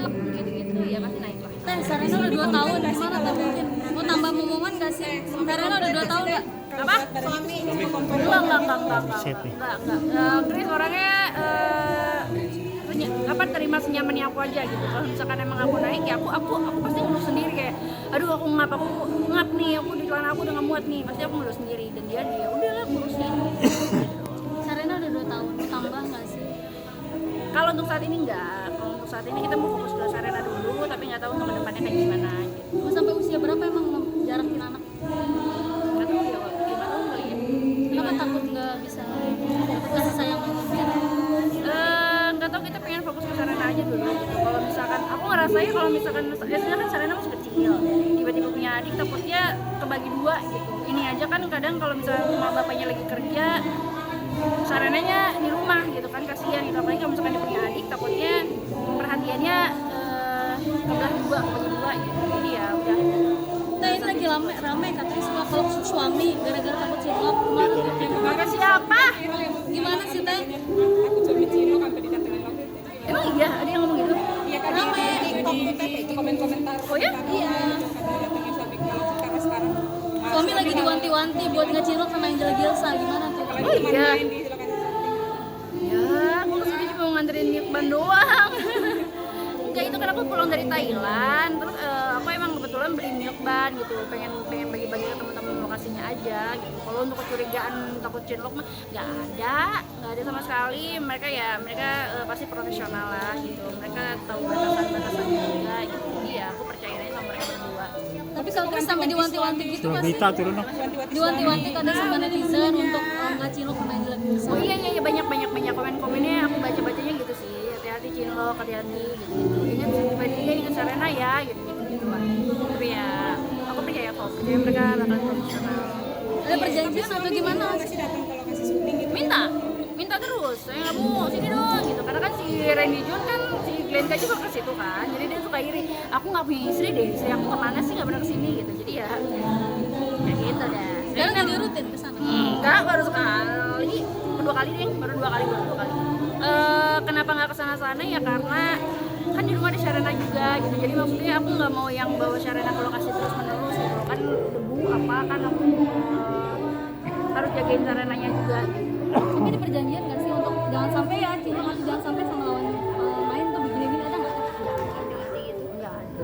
cakep gitu-gitu ya pasti naik lah. Sarena udah 2 tahun, gimana tuh mungkin? Mau tambah momongan gak sih? Sarena udah 2 tahun gak? Apa? Enggak. Chris orangnya terima senyaman aku aja gitu. Kalau misalkan emang aku naik ya aku pasti ngurus sendiri kayak aduh aku ngap nih, aku di celana aku udah nggak muat nih, pasti aku ngurus sendiri dan dia udahlah ngurusin. Sarena udah 2 tahun, mau tambah gak sih? Kalau untuk saat ini enggak, kalau untuk saat ini kita mau fokus ke Sarena dulu, tapi nggak tahu untuk kedepannya kayak gimana gitu. Mau sampai usia berapa emang mau jarakin anak? Nggak tahu ya, 5 tahun kali ya. Kenapa takut gak bisa dapet kasih sayang yang lebih? Nggak tahu, kita pengen fokus ke Sarena aja dulu gitu. Kalau misalkan aku ngerasain kalau misalkan biasanya kan Sarena masih kecil, tiba-tiba punya adik takutnya kebagi dua gitu. Ini aja kan kadang kalau misalkan mama bapaknya lagi kerja, Sarenanya di rumah gitu kan, kasihan gitu. Apalagi kalau misalkan dia punya adik, takutnya perhatiannya kebelah dua gitu. Jadi ya udah. Nah ini lagi rame katanya suka peluk suami gara-gara takut cilok. Maka siapa? Gimana sih teh? Aku suami cilok sampai didatengin waktu itu. Emang iya ada yang ngomong gitu? Iya kan di komen-komentar. Oh ya? Iya. Datengin suami cilok karena sekarang Suami lagi diwanti-wanti buat nggak cilok sama Angela Gilsa, gimana tuh? lagi Oh cuma iya. main di lokasi syuting. Ya, aku kesini cuma mau nganterin Nikban doang. Enggak, itu kan aku pulang dari Thailand, terus aku emang kebetulan beli Milkban gitu, pengen bagi-bagi ke teman-teman lokasinya aja gitu. Kalau untuk kecurigaan takut cinlok mah nggak ada sama sekali. Mereka pasti profesional lah gitu, mereka tahu batasan juga gitu. Jadi ya aku percaya aja sama mereka berdua. Tapi kalau Chris sampai diwanti-wanti gitu Sudah pasti berita turun dong. diwanti-wanti kadang sama netizen untuk nggak cilok sama Angela Gilsa. Oh iya banyak komen-komennya aku baca-bacanya gitu sih. Hati-hati cinlok, hati-hati gitu. Ingat Sarena ya gitu lah. Tapi ya aku percaya mereka bakal profesional. Ada perjanjian atau gimana? Masih datang ke lokasi syuting gitu. Minta terus, saya nggak mau sini dong gitu, karena kan si Randy Jun kan si Glenn K juga ke situ kan, jadi dia suka iri, aku nggak punya istri deh, istri aku kemana sih nggak pernah kesini gitu, jadi ya gitu deh. Sekarang lagi rutin ke sana. Enggak, baru sekali, baru dua kali. Kenapa nggak kesana ya karena kan di rumah ada Sharena juga gitu, jadi maksudnya aku nggak mau yang bawa Sharena ke lokasi terus menerus gitu kan, debu apa kan aku harus jagain Sharenanya juga gitu. Tapi ada perjanjian nggak sih untuk jangan sampai ya cilok atau jangan sampai sama lawan main tuh begini ada nggak? Nggak ada.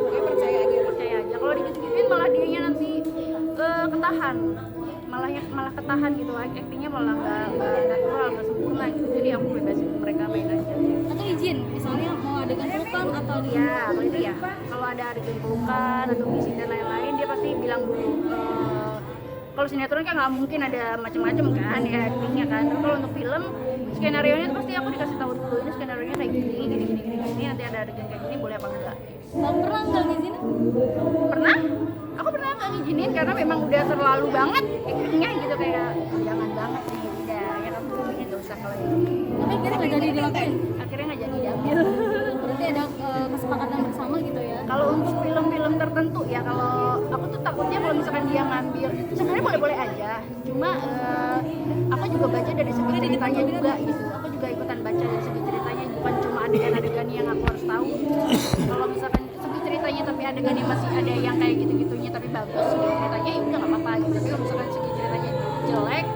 Pokoknya percaya aja. Kalau digituin malah dianya nanti ketahan, malah ketahan gitu, actingnya malah nggak natural, nggak sempurna gitu. Jadi aku bebasin mereka main aja. Atau izin misalnya mau adegan pelukan atau Ya, kalau itu ya, kalau ada adegan pelukan atau misi dan lain-lain, dia pasti bilang dulu. Kalau sinetron kan nggak mungkin ada macam-macam kan ya actingnya kan. Tapi kalau untuk film, skenario nya pasti aku dikasih tahu dulu, ini skenario nya kayak gini, nanti ada adegan kayak gini, boleh apa enggak? pernah nggak ngizinin? Pernah? Aku pernah nggak ngizinin karena memang udah terlalu banget actingnya gitu, kayak jangan banget sih, udah ya kamu ngomongin nggak usah kalau gitu. Tapi akhirnya nggak jadi dilakuin. Akhirnya nggak jadi diambil. Berarti ada kesepakatan bersama gitu ya. Kalau untuk film-film tertentu ya, kalau aku tuh takutnya kalau misalkan dia ngambil, sebenarnya boleh-boleh aja, cuma aku juga baca dari segi ceritanya juga gitu. Aku juga ikutan baca dari segi ceritanya, bukan cuma adegan-adegan yang aku harus tahu. Kalau misalkan segi ceritanya tapi adegannya masih ada yang kayak gitu-gitunya tapi bagus segi ceritanya, ya udah nggak apa-apa gitu. Tapi kalau misalkan segi ceritanya jelek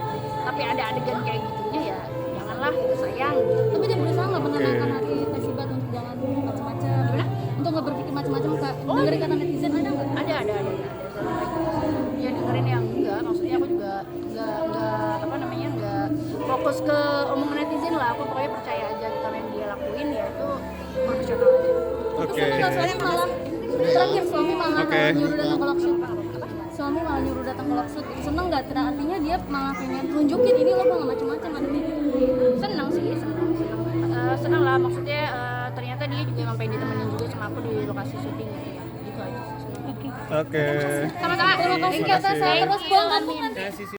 tapi ada adegan kayak gitunya, ya janganlah, itu sayang. Tapi dia berusaha nggak menenangkan hati Tesibat untuk jangan macam-macam. Untuk nggak berpikir macam-macam kak. Dengerin kata netizen ada nggak? Ada selalu kayak gitu. Ya dengerin yang enggak, maksudnya aku juga enggak fokus ke omongan netizen lah. Aku pokoknya percaya aja gitu, yang dia lakuin ya itu profesional aja. Oke. Suami malah terakhir suami malah Oke. nyuruh datang ke Lokshoot. Suami malah nyuruh datang ke Lokshoot. Seneng nggak? Artinya dia malah pengen tunjukin ini lo nggak macam-macam ada di. Senang sih, senang lah, maksudnya ternyata dia juga emang pengen ditemenin juga sama aku di lokasi syuting gitu ya, gitu aja. Oke. Sama-sama, Terima kasih atas terus buang kampungan.